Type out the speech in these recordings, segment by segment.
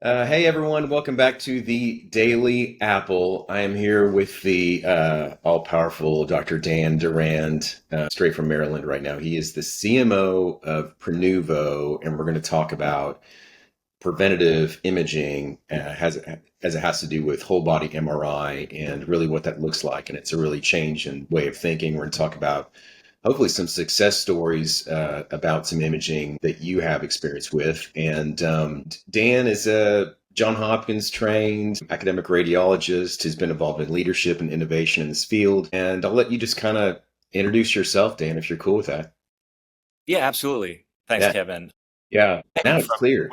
Hey everyone, welcome back to the Daily Apple. I am here with the all-powerful Dr. Dan Durand, straight from Maryland right now. He is the CMO of Prenuvo, and we're going to talk about preventative imaging as it has to do with whole body MRI and really what that looks like. And it's a really change in way of thinking. We're going to talk about hopefully some success stories about some imaging that you have experience with. And Dan is a John Hopkins trained academic radiologist who's been involved in leadership and innovation in this field. And I'll let you just kind of introduce yourself, Dan, if you're cool with that. Yeah, absolutely. Thanks, Yeah, Kevin. yeah. Now And it's from clear.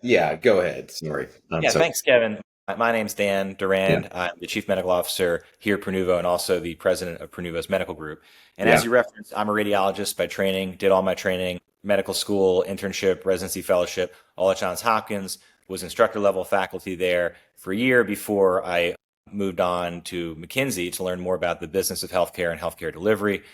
Yeah, go ahead. Sorry. I'm yeah, so thanks, Kevin. My name's Dan yeah, Durand. I'm the Chief Medical Officer here at Prenuvo and also the President of Prenuvo's Medical Group. And as yeah. you referenced, I'm a radiologist by training, did all my training, medical school, internship, residency, fellowship, all at Johns Hopkins, was instructor level faculty there for a year before I moved on to McKinsey to learn more about the business of healthcare and healthcare delivery.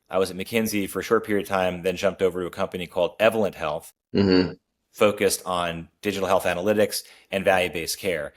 I was at McKinsey for a short period of time, then jumped over to a company called Evolent Health, Hmm. focused on digital health analytics and value-based care.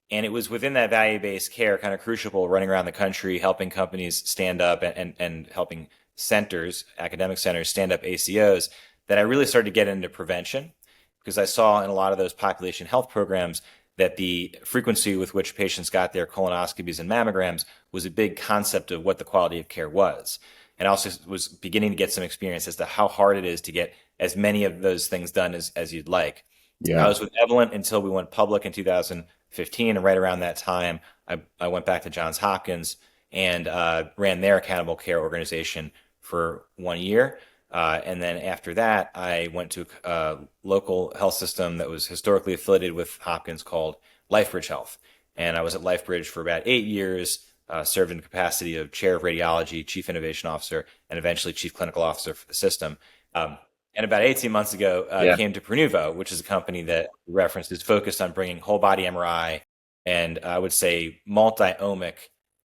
And it was within that value-based care kind of crucial running around the country, helping companies stand up and helping centers, academic centers, stand up ACOs, that I really started to get into prevention because I saw in a lot of those population health programs that the frequency with which patients got their colonoscopies and mammograms was a big concept of what the quality of care was. And I also was beginning to get some experience as to how hard it is to get as many of those things done as you'd like. I Yeah. was with Evolent until we went public in 2015, and right around that time, I went back to Johns Hopkins and ran their accountable care organization for 1 year. And then after that, I went to a local health system that was historically affiliated with Hopkins called LifeBridge Health. And I was at LifeBridge for about 8 years, served in the capacity of chair of radiology, chief innovation officer, and eventually chief clinical officer for the system. Um, and about 18 months ago, Yeah. came to Prenuvo, which is a company that referenced is focused on bringing whole body MRI and I would say multiomic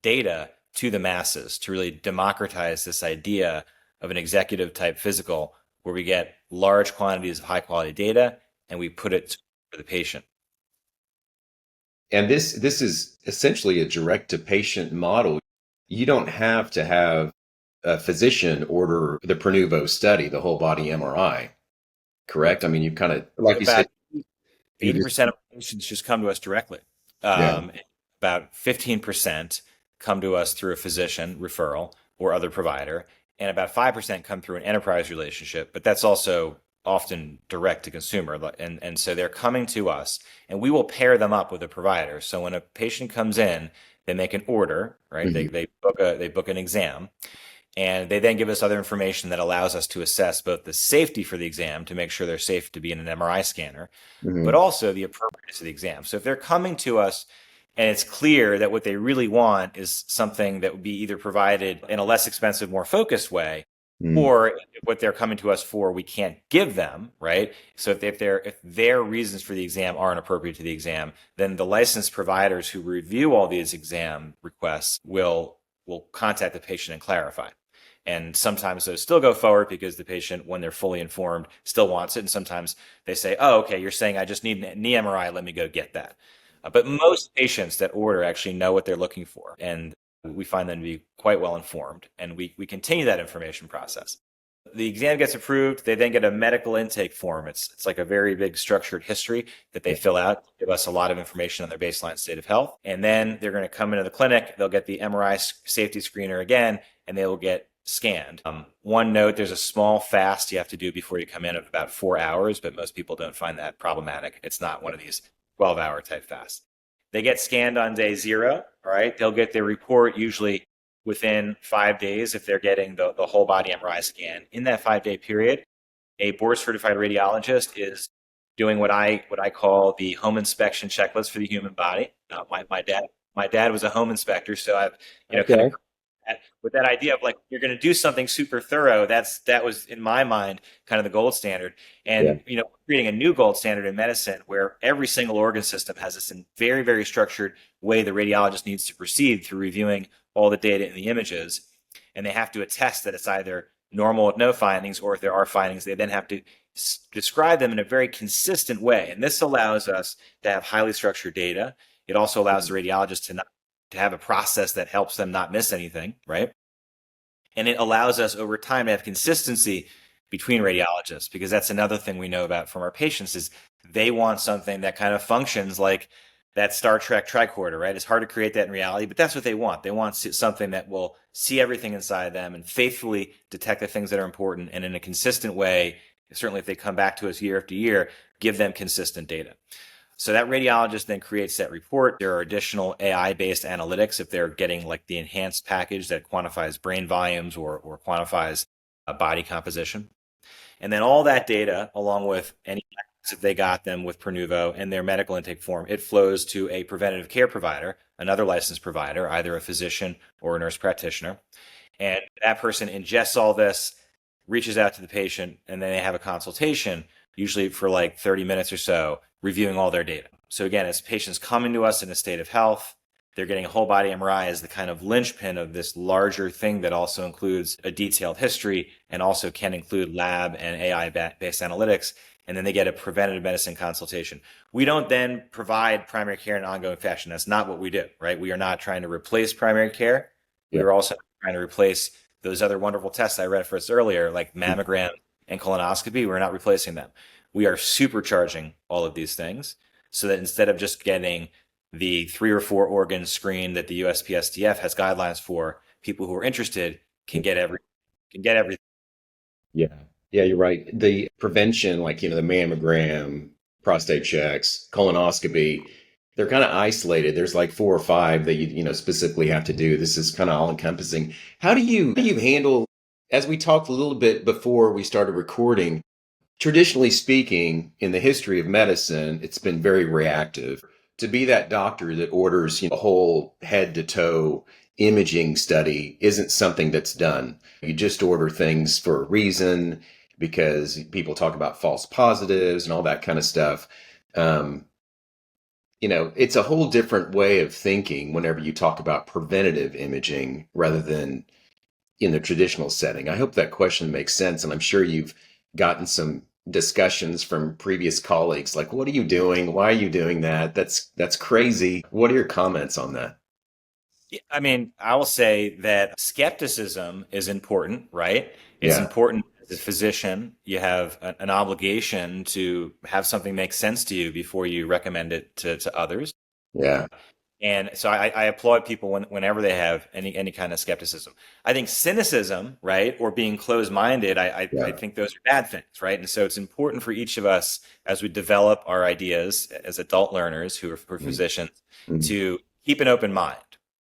data to the masses to really democratize this idea of an executive type physical where we get large quantities of high quality data and we put it for the patient. And this is essentially a direct to patient model. You don't have to have a physician order the Prenuvo study, the whole body MRI, correct? I mean, you kind of, like you said, About you just, 80% of patients just come to us directly. yeah. Um, about 15% come to us through a physician referral or other provider, and about 5% come through an enterprise relationship, but that's also often direct to consumer. And so they're coming to us, and we will pair them up with a provider. So when a patient comes in, they make an order, right? Hmm. They book an exam, and they then give us other information that allows us to assess both the safety for the exam to make sure they're safe to be in an MRI scanner, but Hmm. also the appropriateness of the exam. So if they're coming to us and it's clear that what they really want is something that would be either provided in a less expensive, more focused way, Hmm. or what they're coming to us for, we can't give them, right? So if their reasons for the exam aren't appropriate to the exam, then the licensed providers who review all these exam requests will contact the patient and clarify. And sometimes those still go forward because the patient, when they're fully informed, still wants it. And sometimes they say, oh, okay, you're saying I just need an knee MRI. Let me go get that. But most patients that order actually know what they're looking for. And we find them to be quite well informed. And we continue that information process. The exam gets approved. They then get a medical intake form. It's like a very big structured history that they fill out, give us a lot of information on their baseline state of health. And then they're going to come into the clinic. They'll get the MRI safety screener again, and they will get scanned. One note, there's a small fast you have to do before you come in of about 4 hours, but most people don't find that problematic. It's not one of these 12-hour type fasts. They get scanned on day zero. All right. They'll get their report usually within 5 days if they're getting the whole body MRI scan. In that 5 day period, a board certified radiologist is doing what I call the home inspection checklist for the human body. My dad was a home inspector, so I've kind of Okay. with that idea of like you're going to do something super thorough. That was in my mind kind of the gold standard, Yeah. and creating a new gold standard in medicine where every single organ system has this very very structured way the radiologist needs to proceed through reviewing all the data in the images, and they have to attest that it's either normal with no findings, or if there are findings, they then have to describe them in a very consistent way. And this allows us to have highly structured data. It also allows the radiologist to have a process that helps them not miss anything, right? And it allows us over time to have consistency between radiologists, because that's another thing we know about from our patients is they want something that kind of functions like that Star Trek tricorder, right? It's hard to create that in reality, but that's what they want. They want something that will see everything inside them and faithfully detect the things that are important, and in a consistent way, certainly if they come back to us year after year, give them consistent data. So that radiologist then creates that report. There are additional AI-based analytics if they're getting like the enhanced package that quantifies brain volumes or quantifies body composition. And then all that data, along with any if they got them with Prenuvo and their medical intake form, it flows to a preventative care provider, another licensed provider, either a physician or a nurse practitioner. And that person ingests all this, reaches out to the patient, and then they have a consultation, usually for like 30 minutes or so, reviewing all their data. So again, as patients come into us in a state of health, they're getting a whole body MRI as the kind of linchpin of this larger thing that also includes a detailed history and also can include lab and AI-based analytics. And then they get a preventative medicine consultation. We don't then provide primary care in an ongoing fashion. That's not what we do, right? We are not trying to replace primary care. We are also trying to replace those other wonderful tests I read for us earlier, like mammogram and colonoscopy. We're not replacing them. We are supercharging all of these things so that instead of just getting the 3 or 4 organ screen that the USPSTF has guidelines for, people who are interested can get everything. Yeah. Yeah, you're right. The prevention, like, the mammogram, prostate checks, colonoscopy, they're kind of isolated. There's like 4 or 5 that specifically have to do. This is kind of all encompassing. How do you handle, as we talked a little bit before we started recording, traditionally speaking, in the history of medicine, it's been very reactive. To be that doctor that orders, a whole head to toe imaging study isn't something that's done. You just order things for a reason because people talk about false positives and all that kind of stuff. Um, it's a whole different way of thinking whenever you talk about preventative imaging rather than in the traditional setting. I hope that question makes sense. And I'm sure you've gotten some discussions from previous colleagues like, what are you doing? Why are you doing that? That's crazy. What are your comments on that? I mean, I will say that skepticism is important, right? It's Yeah. important as a physician. You have an obligation to have something make sense to you before you recommend it to others. Yeah. And so I applaud people whenever they have any kind of skepticism. I think cynicism, right, or being closed-minded, I Yeah. think those are bad things, right? And so it's important for each of us as we develop our ideas as adult learners who are physicians Mm-hmm. to keep an open mind,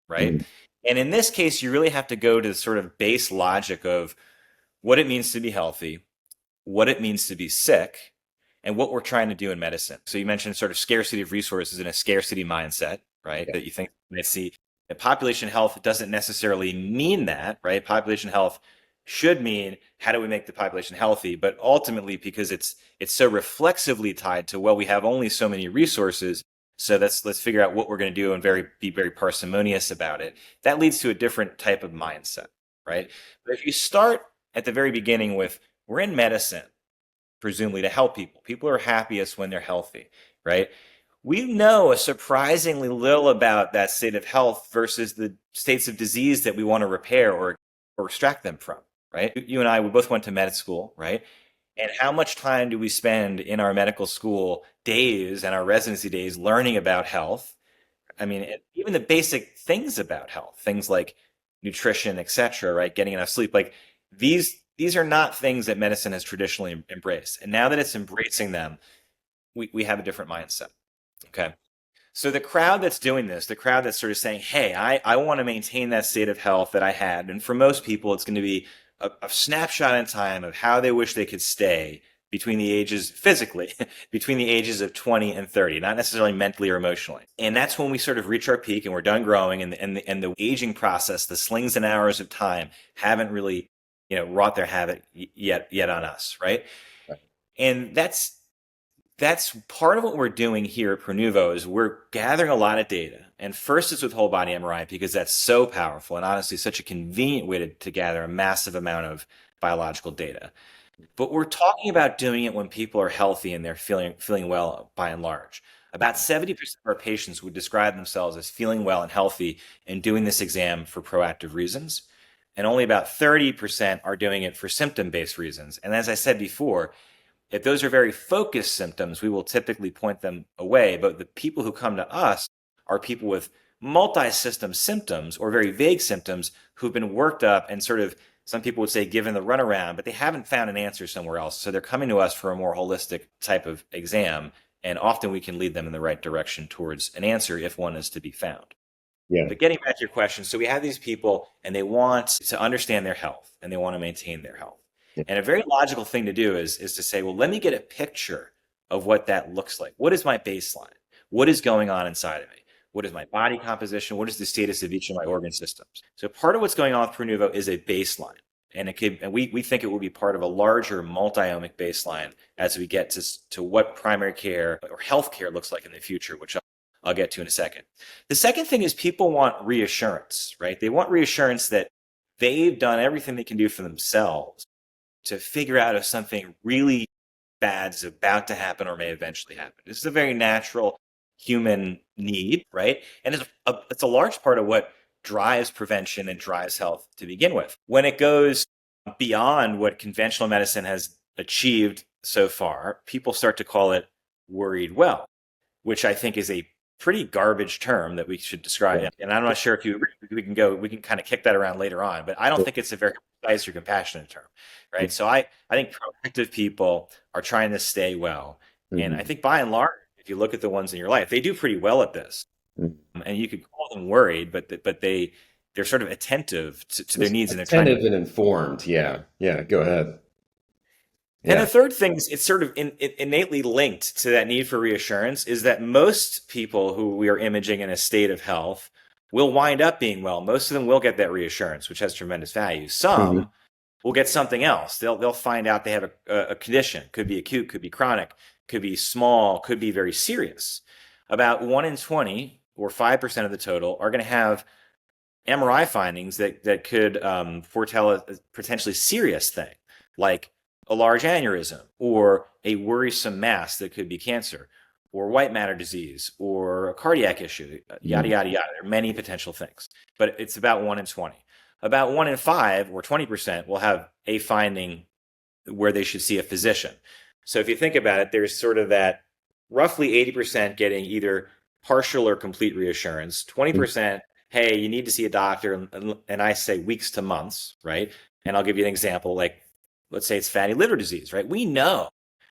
right? Mm-hmm. And in this case, you really have to go to the sort of base logic of what it means to be healthy, what it means to be sick, and what we're trying to do in medicine. So you mentioned sort of scarcity of resources and a scarcity mindset, right? Yeah. That you think might see that population health doesn't necessarily mean that, right? Population health should mean how do we make the population healthy, but ultimately because it's so reflexively tied to, well, we have only so many resources, so let's figure out what we're going to do and be very parsimonious about it. That leads to a different type of mindset, right? But if you start at the very beginning with we're in medicine, presumably to help people. People are happiest when they're healthy, right? We know a surprisingly little about that state of health versus the states of disease that we want to repair or extract them from, right? You and I, we both went to med school, right? And how much time do we spend in our medical school days and our residency days learning about health? I mean, even the basic things about health, things like nutrition, et cetera, right? Getting enough sleep, like these are not things that medicine has traditionally embraced. And now that it's embracing them, we have a different mindset. Okay. So the crowd that's doing this, the crowd that's sort of saying, hey, I want to maintain that state of health that I had. And for most people, it's going to be a snapshot in time of how they wish they could stay between the ages, physically, between the ages of 20 and 30, not necessarily mentally or emotionally. And that's when we sort of reach our peak and we're done growing and the aging process, the slings and hours of time haven't really, wrought their havoc yet on us, right? And that's part of what we're doing here at Prenuvo is we're gathering a lot of data. And first it's with whole body MRI because that's so powerful and honestly such a convenient way to gather a massive amount of biological data. But we're talking about doing it when people are healthy and they're feeling well by and large. About 70% of our patients would describe themselves as feeling well and healthy and doing this exam for proactive reasons. And only about 30% are doing it for symptom-based reasons. And as I said before, if those are very focused symptoms, we will typically point them away. But the people who come to us are people with multi-system symptoms or very vague symptoms who've been worked up and sort of, some people would say, given the runaround, but they haven't found an answer somewhere else. So they're coming to us for a more holistic type of exam. And often we can lead them in the right direction towards an answer if one is to be found. Yeah. But getting back to your question, so we have these people and they want to understand their health and they want to maintain their health. Yeah. And a very logical thing to do is to say, well, let me get a picture of what that looks like. What is my baseline? What is going on inside of me? What is my body composition? What is the status of each of my organ systems? So part of what's going on with Prenuvo is a baseline. And we think it will be part of a larger multiomic baseline as we get to what primary care or healthcare looks like in the future, which I'll get to in a second. The second thing is people want reassurance, right? They want reassurance that they've done everything they can do for themselves to figure out if something really bad is about to happen or may eventually happen. This is a very natural human need, right? And it's a large part of what drives prevention and drives health to begin with. When it goes beyond what conventional medicine has achieved so far, people start to call it worried well, which I think is a pretty garbage term that we should describe. And I'm not sure if we can kind of kick that around later on, but I don't think it's a very precise or compassionate term, right? So I think proactive people are trying to stay well. And I think by and large, if you look at the ones in your life, they do pretty well at this. And you could call them worried, but they're sort of attentive to their needs and they're trying to Attentive and informed. Yeah. Yeah. Go ahead. And the third thing is it's sort of innately linked to that need for reassurance is that most people who we are imaging in a state of health will wind up being well. Most of them will get that reassurance, which has tremendous value. Some will get something else. They'll find out they have a condition. Could be acute, could be chronic, could be small, could be very serious. About 1 in 20 or 5% of the total are going to have MRI findings that could foretell a potentially serious thing, like a large aneurysm or a worrisome mass that could be cancer or white matter disease or a cardiac issue, yada, yada, yada. There are many potential things, but it's about 1 in 20. About 1 in 5 or 20% will have a finding where they should see a physician. So if you think about it, there's sort of that roughly 80% getting either partial or complete reassurance, 20%, hey, you need to see a doctor, and I say weeks to months, right? And I'll give you an example, like let's say it's fatty liver disease, right? We know,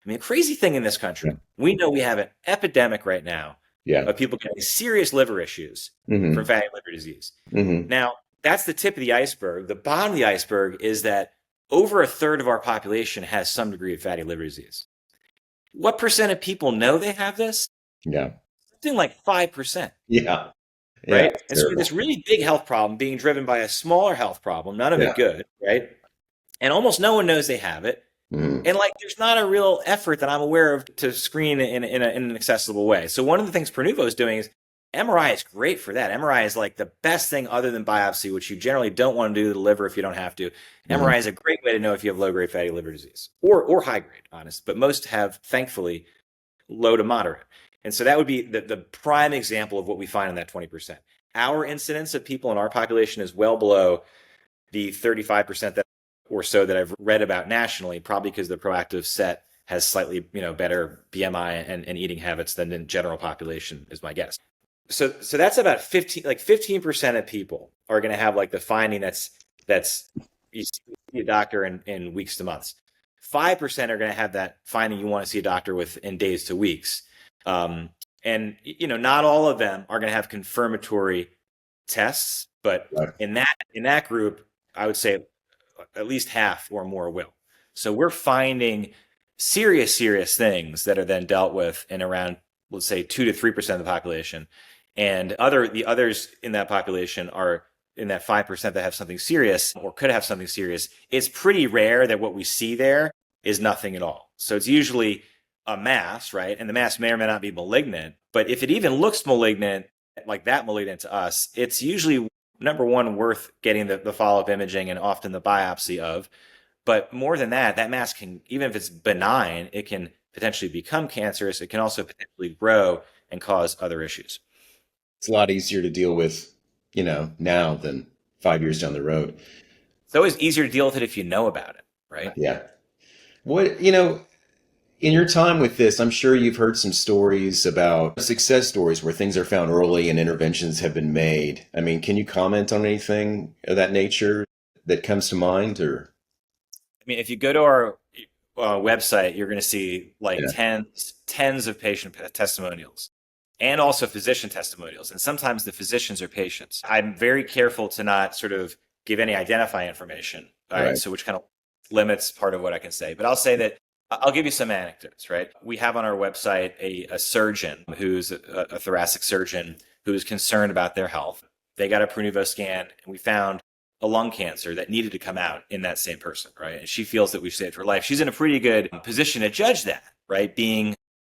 a crazy thing in this country, we know we have an epidemic right now of people getting serious liver issues from fatty liver disease. Now, that's the tip of the iceberg. The bottom of the iceberg is that over a third of our population has some degree of fatty liver disease. What percent of people know they have this? Yeah. Something like 5%. Yeah. Right? And so this really big health problem being driven by a smaller health problem, none of it good, right? And almost no one knows they have it. And there's not a real effort that I'm aware of to screen in an accessible way. So one of the things Prenuvo is doing is MRI is great for that. MRI is like the best thing other than biopsy, which you generally don't want to do to the liver if you don't have to. MRI is a great way to know if you have low-grade fatty liver disease or high-grade, honest. But most have, thankfully, low to moderate. And so that would be the prime example of what we find in that 20%. Our incidence of people in our population is well below the 35% or so that I've read about nationally, probably because the proactive set has slightly better BMI and eating habits than the general population is my guess. So that's about 15% of people are going to have like the finding that's you see a doctor in weeks to months. 5% are going to have that finding you want to see a doctor with in days to weeks. And not all of them are going to have confirmatory tests, but in that group, I would say at least half or more will. So we're finding serious things that are then dealt with in around, let's say, 2 to 3% of the population. And the others in that population are in that 5% that have something serious or could have something serious. It's pretty rare that what we see there is nothing at all. So it's usually a mass, right? And the mass may or may not be malignant. But if it even looks malignant, like that malignant to us, it's usually, number one, worth getting the follow-up imaging and often the biopsy of. But more than that, that mass can, even if it's benign, it can potentially become cancerous. It can also potentially grow and cause other issues. It's a lot easier to deal with, now than 5 years down the road. It's always easier to deal with it if you know about it, right? Yeah. What, in your time with this, I'm sure you've heard some stories about success stories where things are found early and interventions have been made. I mean, can you comment on anything of that nature that comes to mind or? I mean, if you go to our website, you're going to see like Yeah. tens of patient testimonials and also physician testimonials. And sometimes the physicians are patients. I'm very careful to not sort of give any identifying information. All right. Right. So which kind of limits part of what I can say. But I'll say that I'll give you some anecdotes, right? We have on our website a surgeon who's a thoracic surgeon who's concerned about their health. They got a Prenuvo scan and we found a lung cancer that needed to come out in that same person, right? And she feels that we've saved her life. She's in a pretty good position to judge that, right? Being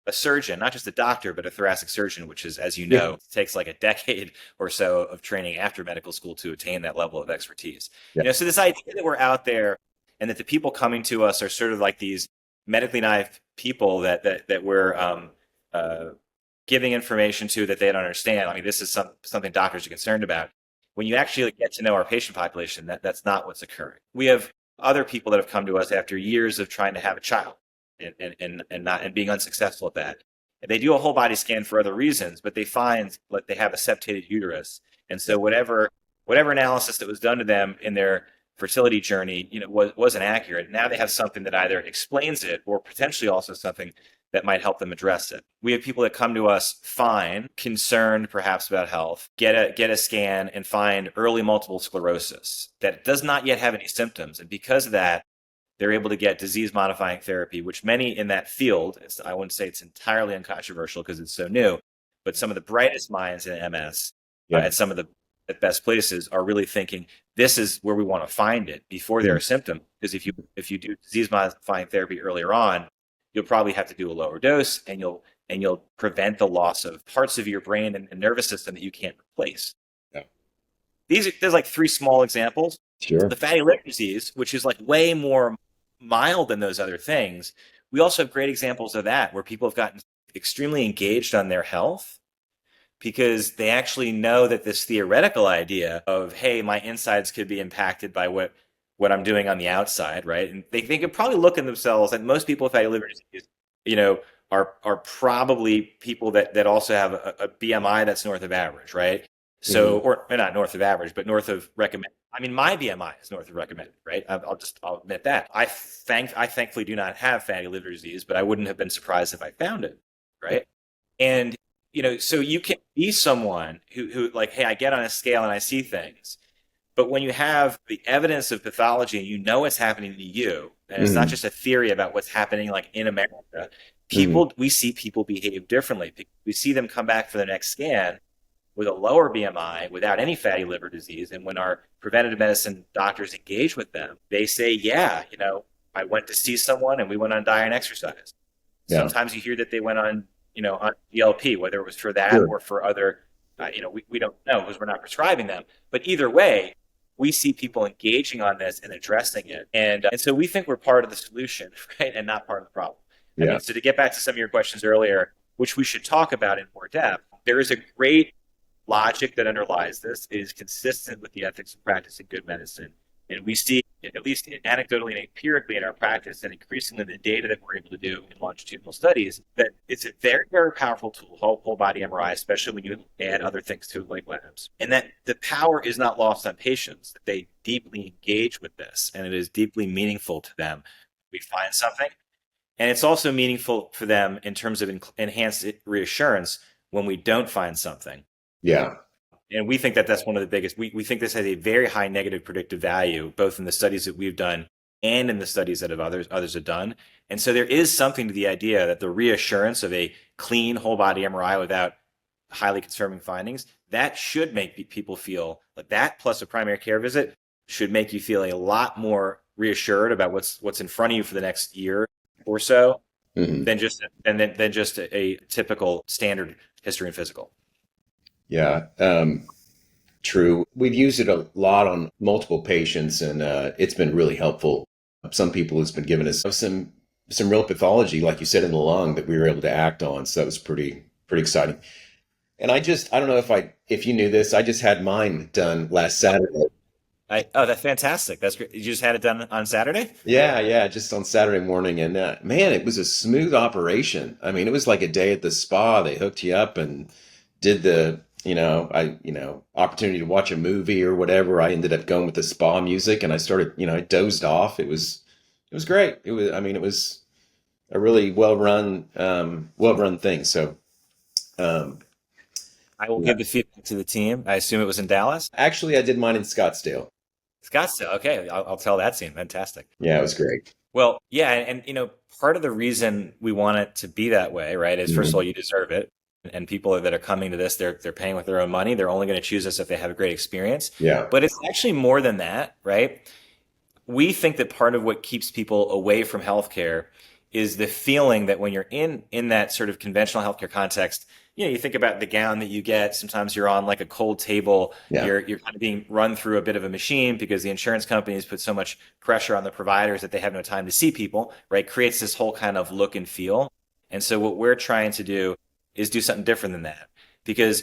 a surgeon, not just a doctor, but a thoracic surgeon, which is, as you Yeah. know, takes like a decade or so of training after medical school to attain that level of expertise. Yeah. So this idea that we're out there and that the people coming to us are sort of like these medically naive people that we're giving information to that they don't understand. I mean, this is something doctors are concerned about. When you actually get to know our patient population, that's not what's occurring. We have other people that have come to us after years of trying to have a child and being unsuccessful at that. And they do a whole body scan for other reasons, but they find that they have a septated uterus. And so whatever analysis that was done to them in their fertility journey, wasn't accurate. Now they have something that either explains it or potentially also something that might help them address it. We have people that come to us fine, concerned perhaps about health, get a scan and find early multiple sclerosis that does not yet have any symptoms. And because of that, they're able to get disease modifying therapy, which many in that field, I wouldn't say it's entirely uncontroversial because it's so new, but some of the brightest minds in MS at some of the best places are really thinking this is where we want to find it before there are symptoms. Because if you do disease modifying therapy earlier on, you'll probably have to do a lower dose and you'll prevent the loss of parts of your brain and nervous system that you can't replace. Yeah. There's like three small examples. Sure. The fatty liver disease, which is like way more mild than those other things. We also have great examples of that where people have gotten extremely engaged on their health because they actually know that this theoretical idea of, hey, my insides could be impacted by what I'm doing on the outside, right? And they could probably look at themselves, and most people with fatty liver disease, are probably people that also have a BMI that's north of average, right? So, or not north of average, but north of recommended. I mean, my BMI is north of recommended, right? I'll admit that. I thankfully do not have fatty liver disease, but I wouldn't have been surprised if I found it, right? And so you can be someone who like, hey, I get on a scale and I see things. But when you have the evidence of pathology and you know what's happening to you, and it's not just a theory about what's happening like in America, we see people behave differently. We see them come back for the next scan with a lower BMI without any fatty liver disease. And when our preventative medicine doctors engage with them, they say, yeah, I went to see someone and we went on diet and exercise. Yeah. Sometimes you hear that they went on GLP, whether it was for that or for other, we don't know because we're not prescribing them. But either way, we see people engaging on this and addressing it. And so we think we're part of the solution, right? And not part of the problem. Yeah. I mean, so to get back to some of your questions earlier, which we should talk about in more depth, there is a great logic that underlies this. It is consistent with the ethics of practicing good medicine. And we see, at least anecdotally and empirically in our practice, and increasingly the data that we're able to do in longitudinal studies, that it's a very, very powerful tool, whole body MRI, especially when you add other things to it like labs. And that the power is not lost on patients, that they deeply engage with this, and it is deeply meaningful to them. We find something, and it's also meaningful for them in terms of enhanced reassurance when we don't find something. Yeah. And we think that that's one of the biggest. We think this has a very high negative predictive value, both in the studies that we've done and in the studies that others have done. And so there is something to the idea that the reassurance of a clean whole body MRI without highly concerning findings, that should make people feel like that, plus a primary care visit, should make you feel a lot more reassured about what's in front of you for the next year or so than just a typical standard history and physical. Yeah, true. We've used it a lot on multiple patients, and it's been really helpful. some people has been giving us some real pathology, like you said, in the lung that we were able to act on. So that was pretty exciting. And I don't know if you knew this, I just had mine done last Saturday. Oh, that's fantastic. That's great. You just had it done on Saturday? Yeah, just on Saturday morning. And man, it was a smooth operation. I mean, it was like a day at the spa. They hooked you up and did opportunity to watch a movie or whatever. I ended up going with the spa music and I started, I dozed off. It was great. It was a really well run thing. So, um, I will yeah. give the feedback to the team. I assume it was in Dallas. Actually, I did mine in Scottsdale. Scottsdale. Okay, I'll tell that team. Fantastic. Yeah, it was great. Well, yeah, and part of the reason we want it to be that way, right, is first of Mhm. all, you deserve it. And people that are coming to this, they're paying with their own money. They're only going to choose us if they have a great experience. Yeah. But it's actually more than that, right? We think that part of what keeps people away from healthcare is the feeling that when you're in that sort of conventional healthcare context, you think about the gown that you get. Sometimes you're on like a cold table. Yeah. You're kind of being run through a bit of a machine because the insurance companies put so much pressure on the providers that they have no time to see people, right? Creates this whole kind of look and feel. And so what we're trying to do is do something different than that. Because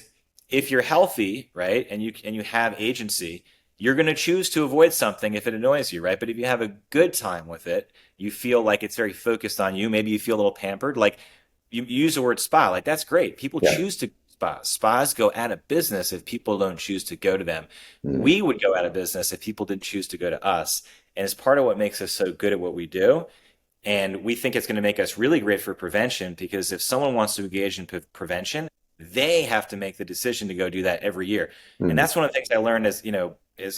if you're healthy, right, and you have agency, you're going to choose to avoid something if it annoys you, right? But if you have a good time with it, you feel like it's very focused on you. Maybe you feel a little pampered. Like you use the word spa, like that's great. People Yeah. choose to spa. Spas go out of business if people don't choose to go to them. Mhm. We would go out of business if people didn't choose to go to us. And it's part of what makes us so good at what we do. And we think it's going to make us really great for prevention because if someone wants to engage in prevention, they have to make the decision to go do that every year. And Mhm. that's one of the things I learned as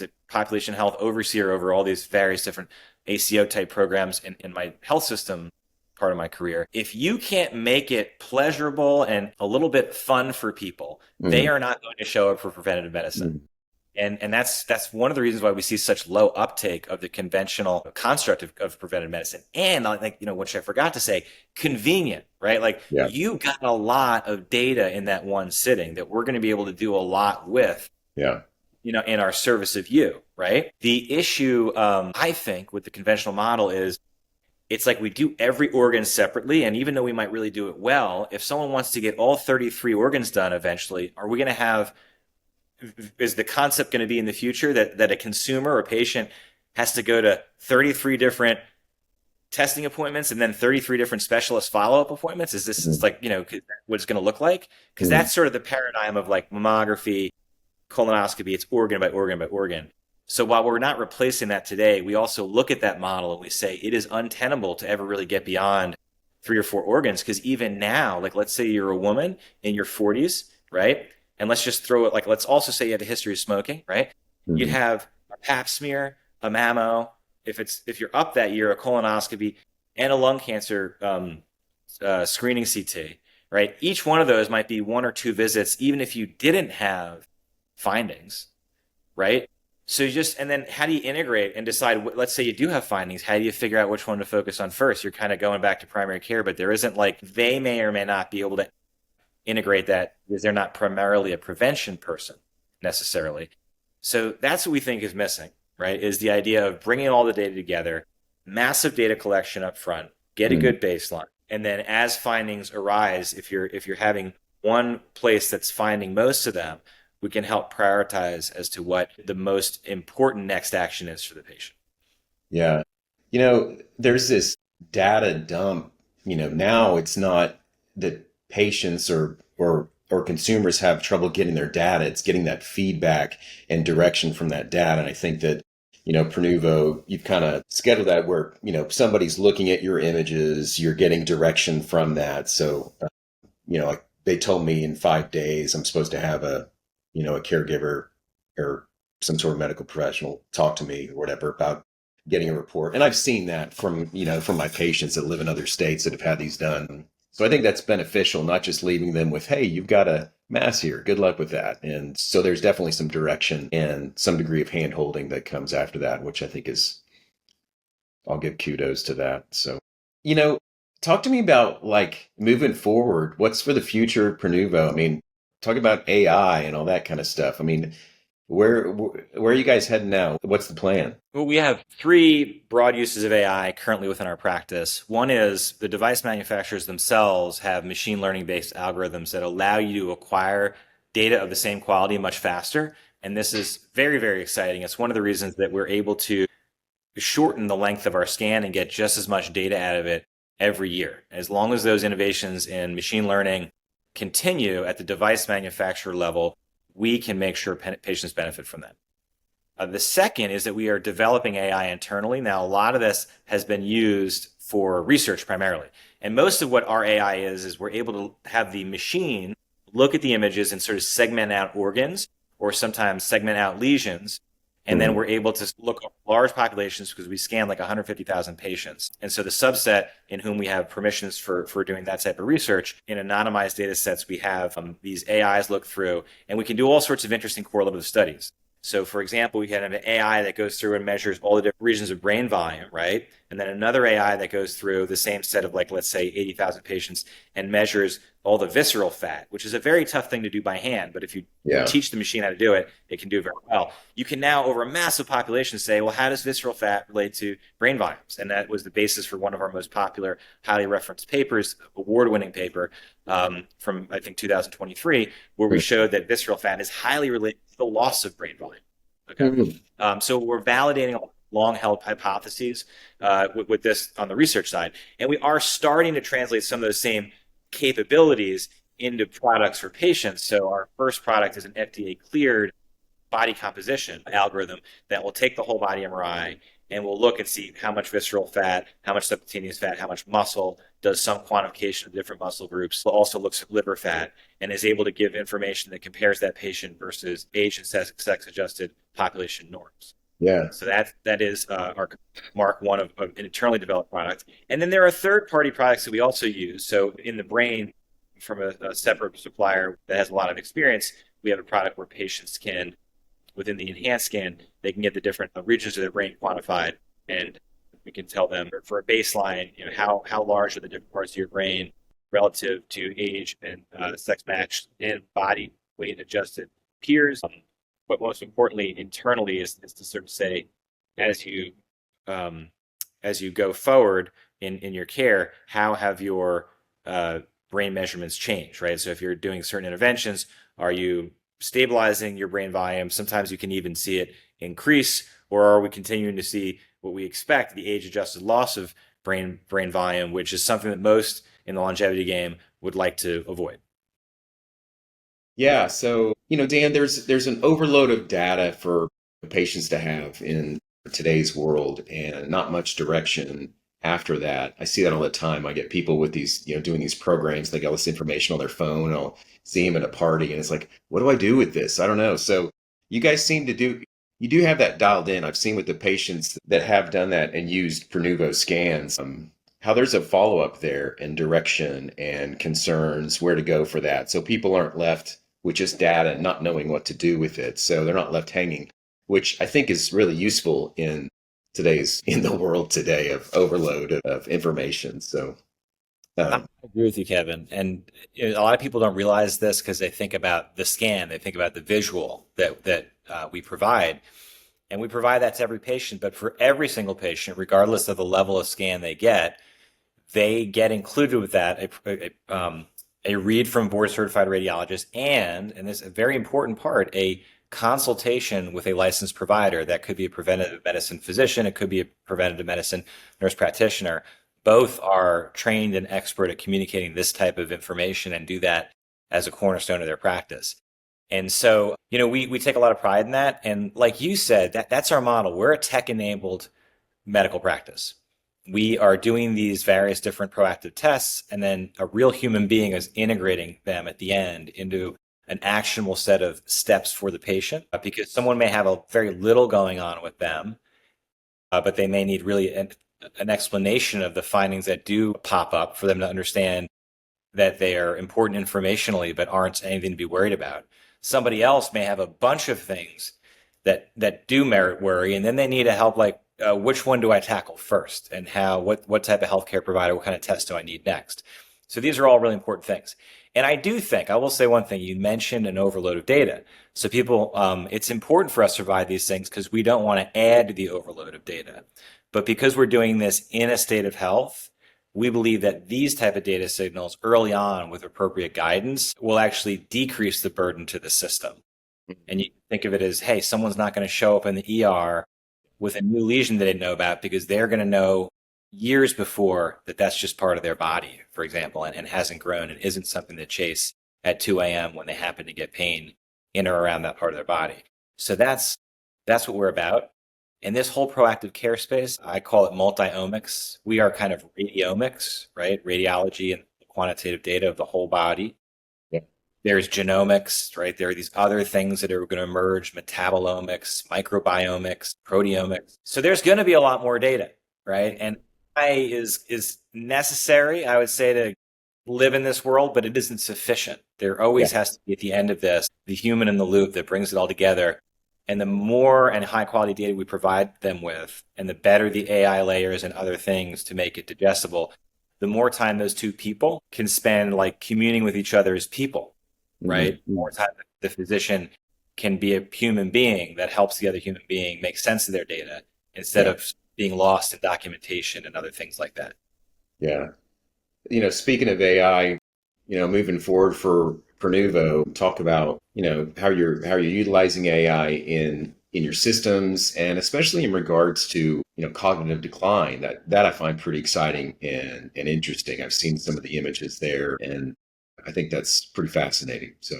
a population health overseer over all these various different ACO type programs in my health system part of my career. If you can't make it pleasurable and a little bit fun for people, they Mhm. are not going to show up for preventative medicine. Mhm. And that's one of the reasons why we see such low uptake of the conventional construct of preventive medicine. And like, which I forgot to say, convenient, right? Like Yeah. you got a lot of data in that one sitting that we're going to be able to do a lot with, Yeah. in our service of you, right? The issue, I think, with the conventional model is it's like we do every organ separately. And even though we might really do it well, if someone wants to get all 33 organs done eventually, are we going to have is the concept going to be in the future that a consumer or patient has to go to 33 different testing appointments and then 33 different specialist follow-up appointments? Is this Mhm. like, what it's going to look like? Because Mhm. that's sort of the paradigm of like mammography, colonoscopy. It's organ by organ by organ. So while we're not replacing that today, we also look at that model and we say it is untenable to ever really get beyond 3 or 4 organs. Because even now, like let's say you're a woman in your 40s, right? And let's just throw it like let's also say you have a history of smoking, right? You'd Mhm. have a pap smear, a mammo, if you're up that year, a colonoscopy, and a lung cancer screening CT, right? Each one of those might be 1 or 2 visits, even if you didn't have findings, right? So and then how do you integrate and decide, let's say you do have findings, how do you figure out which one to focus on first? You're kind of going back to primary care, but there isn't like, they may or may not be able to integrate that because they're not primarily a prevention person necessarily. So that's what we think is missing, right? Is the idea of bringing all the data together, massive data collection up front, get a Mhm. good baseline, and then as findings arise, if you're having one place that's finding most of them, we can help prioritize as to what the most important next action is for the patient. Yeah. There's this data dump. Now it's not that patients or consumers have trouble getting their data. It's getting that feedback and direction from that data. And I think that, Prenuvo, you've kind of scheduled that where, somebody's looking at your images, you're getting direction from that. So, like they told me in 5 days, I'm supposed to have a caregiver or some sort of medical professional talk to me or whatever about getting a report. And I've seen that from my patients that live in other states that have had these done. So I think that's beneficial, not just leaving them with, hey, you've got a mass here. Good luck with that. And so there's definitely some direction and some degree of hand holding that comes after that, which I think I'll give kudos to that. So, you know, talk to me about like moving forward. What's for the future of Prenuvo? I mean, talk about AI and all that kind of stuff. I mean, Where are you guys heading now? What's the plan? Well, we have three broad uses of AI currently within our practice. One is the device manufacturers themselves have machine learning based algorithms that allow you to acquire data of the same quality much faster. And this is very, very exciting. It's one of the reasons that we're able to shorten the length of our scan and get just as much data out of it every year. As long as those innovations in machine learning continue at the device manufacturer level, we can make sure patients benefit from that. The second is that we are developing AI internally. Now, a lot of this has been used for research primarily. And most of what our AI is we're able to have the machine look at the images and sort of segment out organs or sometimes segment out lesions. And then we're able to look at large populations because we scan like 150,000 patients. And so the subset in whom we have permissions for doing that type of research, in anonymized data sets, we have these AIs look through, and we can do all sorts of interesting correlative studies. So, for example, we can have an AI that goes through and measures all the different regions of brain volume, right? And then another AI that goes through the same set of, like, let's say 80,000 patients and measures all the visceral fat, which is a very tough thing to do by hand. But if you teach the machine how to do it, it can do it very well. You can now, over a massive population, say, well, how does visceral fat relate to brain volumes? And that was the basis for one of our most popular, highly referenced papers, award-winning paper from, I think, 2023, where we showed that visceral fat is highly related to the loss of brain volume. Okay. So we're validating long-held hypotheses with this on the research side. And we are starting to translate some of those same capabilities into products for patients. So our first product is an FDA-cleared body composition algorithm that will take the whole body MRI and we'll look and see how much visceral fat, how much subcutaneous fat, how much muscle, does some quantification of different muscle groups, also looks at liver fat, and is able to give information that compares that patient versus age and sex-adjusted population norms. Yeah. So that is our Mark One of an internally developed product. And then there are third-party products that we also use. So in the brain, from a separate supplier that has a lot of experience, we have a product where patients can, within the enhanced scan, they can get the different regions of their brain quantified, and we can tell them for a baseline, how large are the different parts of your brain relative to age and sex matched and body weight adjusted peers. But most importantly, internally is to sort of say, as you go forward in your care, how have your brain measurements changed, right? So if you're doing certain interventions, are you stabilizing your brain volume? Sometimes you can even see it increase, or are we continuing to see what we expect, the age-adjusted loss of brain volume, which is something that most in the longevity game would like to avoid? Yeah. So, Dan, there's an overload of data for patients to have in today's world and not much direction after that. I see that all the time. I get people with these, doing these programs. They got all this information on their phone. I'll see them at a party and it's like, what do I do with this? I don't know. So you guys you do have that dialed in. I've seen with the patients that have done that and used Prenuvo scans, how there's a follow-up there and direction and concerns, where to go for that. So people aren't left with just data and not knowing what to do with it. So they're not left hanging, which I think is really useful in the world today of overload of information. So I agree with you, Kevin. And a lot of people don't realize this because they think about the scan, they think about the visual that we provide. And we provide that to every patient, but for every single patient, regardless of the level of scan they get included with that a read from a board certified radiologist and this is a very important part, a consultation with a licensed provider. That could be a preventative medicine physician, it could be a preventative medicine nurse practitioner. Both are trained and expert at communicating this type of information and do that as a cornerstone of their practice. And so, we take a lot of pride in that. And like you said, that's our model. We're a tech-enabled medical practice. We are doing these various different proactive tests, and then a real human being is integrating them at the end into an actionable set of steps for the patient, because someone may have a very little going on with them, but they may need really an explanation of the findings that do pop up for them to understand that they are important informationally, but aren't anything to be worried about. Somebody else may have a bunch of things that do merit worry, and then they need a help like, which one do I tackle first, and what type of healthcare provider, what kind of test do I need next? So these are all really important things. And I do think, I will say one thing, you mentioned an overload of data. So people, it's important for us to provide these things because we don't want to add to the overload of data. But because we're doing this in a state of health, we believe that these type of data signals early on with appropriate guidance will actually decrease the burden to the system. And you think of it as, hey, someone's not going to show up in the ER with a new lesion they didn't know about because they're going to know years before that that's just part of their body, for example, and hasn't grown and isn't something to chase at 2 a.m. when they happen to get pain in or around that part of their body. So that's what we're about. In this whole proactive care space, I call it multiomics. We are kind of radiomics, right? Radiology and quantitative data of the whole body. Yeah. There's genomics, right? There are these other things that are going to emerge, metabolomics, microbiomics, proteomics. So there's going to be a lot more data, right? And AI is necessary, I would say, to live in this world, but it isn't sufficient. There always has to be, at the end of this, the human in the loop that brings it all together. And the more and high quality data we provide them with, and the better the AI layers and other things to make it digestible, the more time those two people can spend like communing with each other as people, right? Mm-hmm. More time the physician can be a human being that helps the other human being make sense of their data instead of being lost in documentation and other things like that. Yeah. Speaking of AI, moving forward for Prenuvo, talk about, how you're utilizing AI in your systems, and especially in regards to, cognitive decline. That I find pretty exciting and interesting. I've seen some of the images there, and I think that's pretty fascinating. So,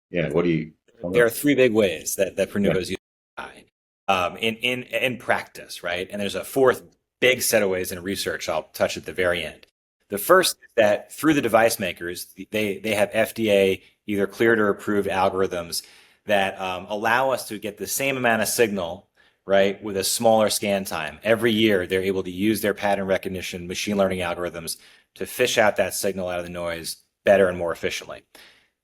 yeah, what do you? There are three big ways that Prenuvo is using AI in practice, right? And there's a fourth big set of ways in research I'll touch at the very end. The first is that through the device makers, they have FDA either cleared or approved algorithms that allow us to get the same amount of signal, right, with a smaller scan time. Every year, they're able to use their pattern recognition machine learning algorithms to fish out that signal out of the noise better and more efficiently.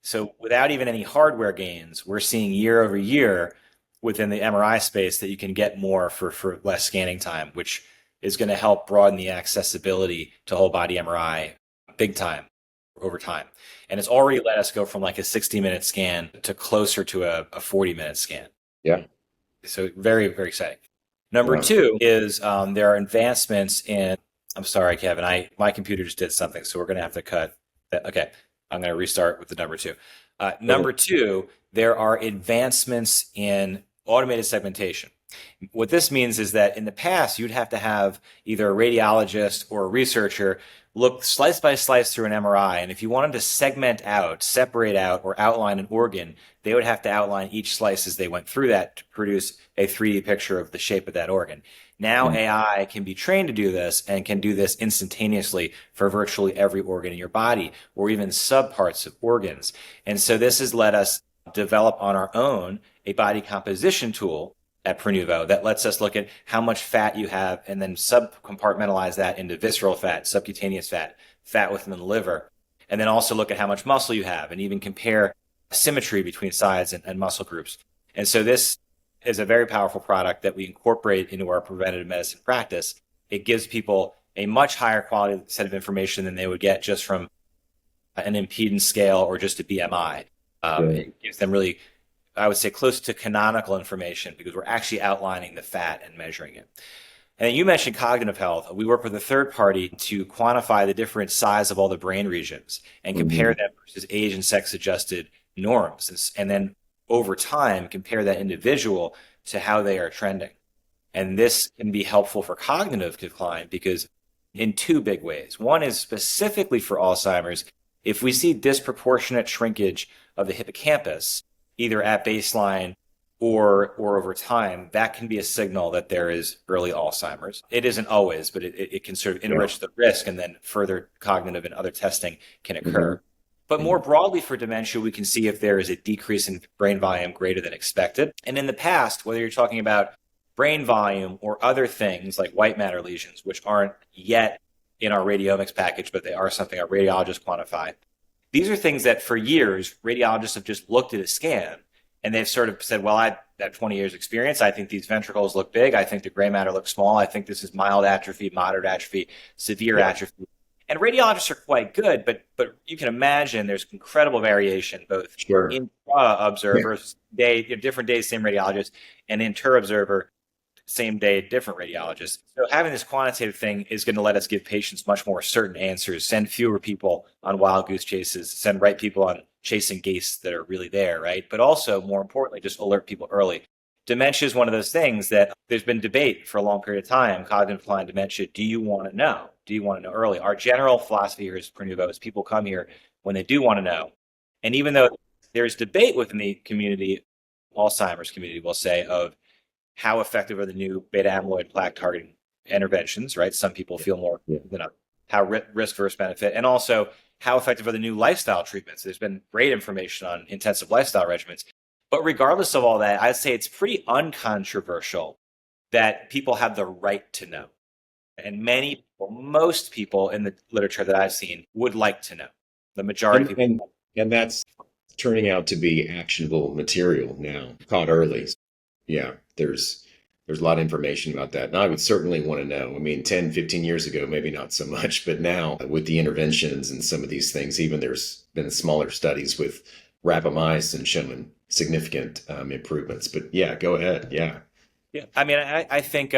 So without even any hardware gains, we're seeing year over year within the MRI space that you can get more for less scanning time, which is going to help broaden the accessibility to whole body MRI big time over time. And it's already let us go from like a 60-minute scan to closer to a 40-minute scan. Yeah. So very, very exciting. Number two is there are advancements in, I'm sorry, Kevin, my computer just did something, so we're going to have to cut that. Okay, I'm going to restart with the number two. Number two, there are advancements in automated segmentation. What this means is that in the past, you'd have to have either a radiologist or a researcher look slice by slice through an MRI. And if you wanted to segment out, separate out, or outline an organ, they would have to outline each slice as they went through that to produce a 3D picture of the shape of that organ. Now AI can be trained to do this and can do this instantaneously for virtually every organ in your body, or even subparts of organs. And so this has let us develop on our own a body composition tool at Prenuvo that lets us look at how much fat you have and then subcompartmentalize that into visceral fat, subcutaneous fat, fat within the liver, and then also look at how much muscle you have and even compare symmetry between sides and muscle groups. And so this is a very powerful product that we incorporate into our preventative medicine practice. It gives people a much higher quality set of information than they would get just from an impedance scale or just a BMI. It gives them really, I would say, close to canonical information because we're actually outlining the fat and measuring it. And then you mentioned cognitive health. We work with a third party to quantify the different size of all the brain regions and compare them versus age and sex adjusted norms. And then over time, compare that individual to how they are trending. And this can be helpful for cognitive decline because in two big ways. One is specifically for Alzheimer's. If we see disproportionate shrinkage of the hippocampus, either at baseline or over time, that can be a signal that there is early Alzheimer's. It isn't always, but it can sort of enrich the risk, and then further cognitive and other testing can occur. But more broadly for dementia, we can see if there is a decrease in brain volume greater than expected. And in the past, whether you're talking about brain volume or other things like white matter lesions, which aren't yet in our radiomics package, but they are something our radiologists quantify. These are things that for years, radiologists have just looked at a scan and they've sort of said, well, I have 20 years experience. I think these ventricles look big. I think the gray matter looks small. I think this is mild atrophy, moderate atrophy, severe atrophy. And radiologists are quite good, but you can imagine there's incredible variation, both Sure. Yeah. intra-observers, different days, same radiologist, and inter-observer, same day, different radiologist. So having this quantitative thing is going to let us give patients much more certain answers, send fewer people on wild goose chases, send right people on chasing geese that are really there, right? But also, more importantly, just alert people early. Dementia is one of those things that there's been debate for a long period of time. Cognitive decline, dementia. Do you want to know? Do you want to know early? Our general philosophy here is Prenuvo is people come here when they do want to know. And even though there's debate within the community, Alzheimer's community, will say, of how effective are the new beta amyloid plaque targeting interventions, right? Some people feel more, Yeah. how risk versus benefit, and also how effective are the new lifestyle treatments. There's been great information on intensive lifestyle regimens. But regardless of all that, I'd say it's pretty uncontroversial that people have the right to know. And many people, most people in the literature that I've seen would like to know. The majority of And, people. and, and that's turning out to be actionable material now, caught early. Yeah, there's a lot of information about that. And I would certainly want to know. I mean, 10, 15 years ago, maybe not so much, but now with the interventions and some of these things, even there's been smaller studies with rapamycin showing significant improvements. But yeah, go ahead. Yeah. Yeah, I mean, I think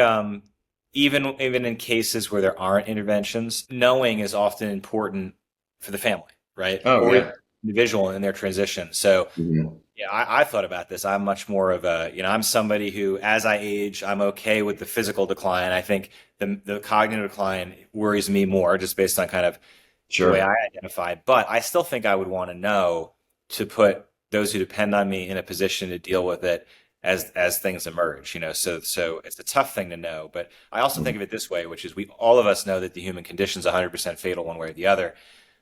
even in cases where there aren't interventions, knowing is often important for the family, right? Oh, Or yeah. the individual in their transition. So Mhm. yeah, I thought about this. I'm much more of I'm somebody who, as I age, I'm okay with the physical decline. I think the cognitive decline worries me more, just based on kind of the way Sure. I identify. But I still think I would want to know, to put those who depend on me in a position to deal with it as things emerge. So it's a tough thing to know. But I also think of it this way, which is, we all of us know that the human condition is 100% fatal one way or the other.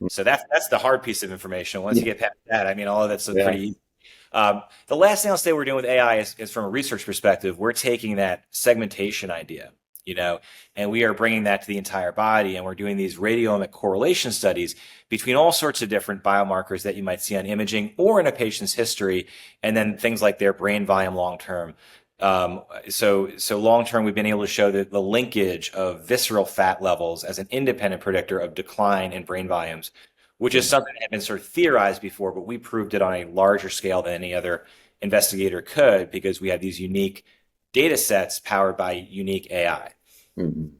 So that's the hard piece of information. Once you Yeah. get past that, I mean, all of that's Yeah. pretty easy. The last thing I'll say we're doing with AI is from a research perspective, we're taking that segmentation idea, and we are bringing that to the entire body, and we're doing these radiomic correlation studies between all sorts of different biomarkers that you might see on imaging or in a patient's history, and then things like their brain volume long term. So long term, we've been able to show that the linkage of visceral fat levels as an independent predictor of decline in brain volumes, which is something that had been sort of theorized before, but we proved it on a larger scale than any other investigator could, because we have these unique data sets powered by unique AI. Mhm.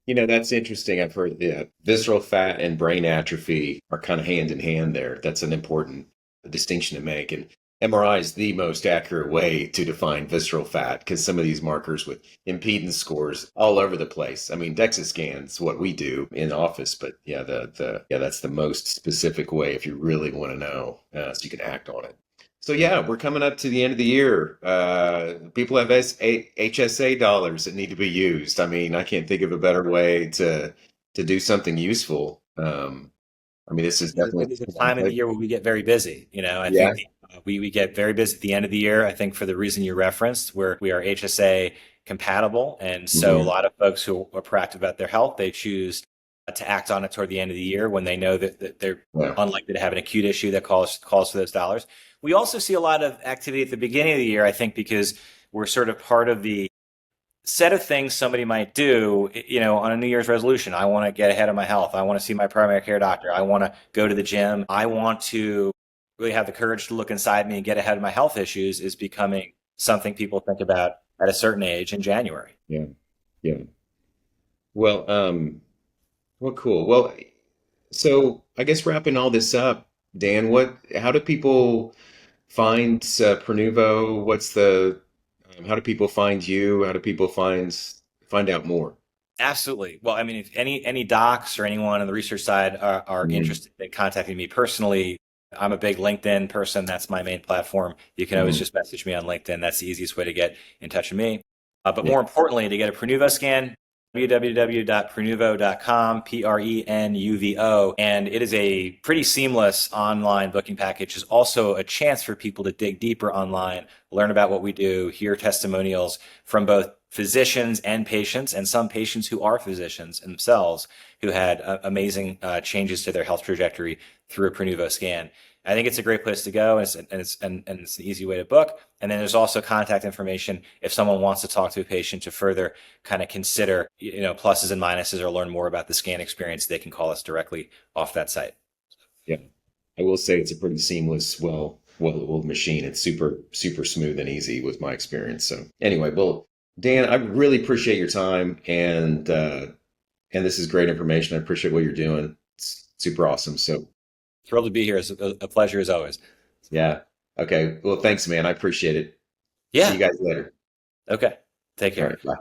That's interesting. I've heard that visceral fat and brain atrophy are kind of hand in hand there. That's an important distinction to make. And MRI is the most accurate way to define visceral fat, because some of these markers with impedance scores all over the place. I mean, DEXA scans, what we do in office, but yeah, that's the most specific way if you really want to know, so you can act on it. So yeah, we're coming up to the end of the year. People have HSA dollars that need to be used. I mean, I can't think of a better way to do something useful. I mean, this is definitely. It is a time of the year where we get very busy. I Yeah. think we get very busy at the end of the year. I think for the reason you referenced, where we are HSA compatible. And so a Mhm. lot of folks who are proactive about their health, they choose to act on it toward the end of the year when they know that they're Yeah. unlikely to have an acute issue that calls for those dollars. We also see a lot of activity at the beginning of the year, I think, because we're sort of part of the set of things somebody might do, on a New Year's resolution. I want to get ahead of my health. I want to see my primary care doctor. I want to go to the gym. I want to really have the courage to look inside me and get ahead of my health issues, is becoming something people think about at a certain age in January. Yeah. Yeah. Well, well, cool. Well, so I guess wrapping all this up, Dan, how do people find Prenuvo? How do people find you? How do people find out more? Absolutely. Well, I mean, if any docs or anyone on the research side are Mhm. interested in contacting me personally, I'm a big LinkedIn person. That's my main platform. You can always Mhm. just message me on LinkedIn. That's the easiest way to get in touch with me. But Yeah. more importantly, to get a Prenuvo scan, www.prenuvo.com, Prenuvo. And it is a pretty seamless online booking package. There's also a chance for people to dig deeper online, learn about what we do, hear testimonials from both physicians and patients, and some patients who are physicians themselves, who had amazing changes to their health trajectory through a Prenuvo scan. I think it's a great place to go, and it's an easy way to book. And then there's also contact information if someone wants to talk to a patient to further kind of consider, pluses and minuses or learn more about the scan experience. They can call us directly off that site. Yeah. I will say it's a pretty seamless, well-oiled machine. It's super, super smooth and easy with my experience. So anyway, well, Dan, I really appreciate your time, and this is great information. I appreciate what you're doing. It's super awesome. So Thrilled to be here. It's a pleasure as always. yeah. Okay. Well, thanks, man. I appreciate it. See Yeah. you guys later. Okay. Take All care. right. Bye.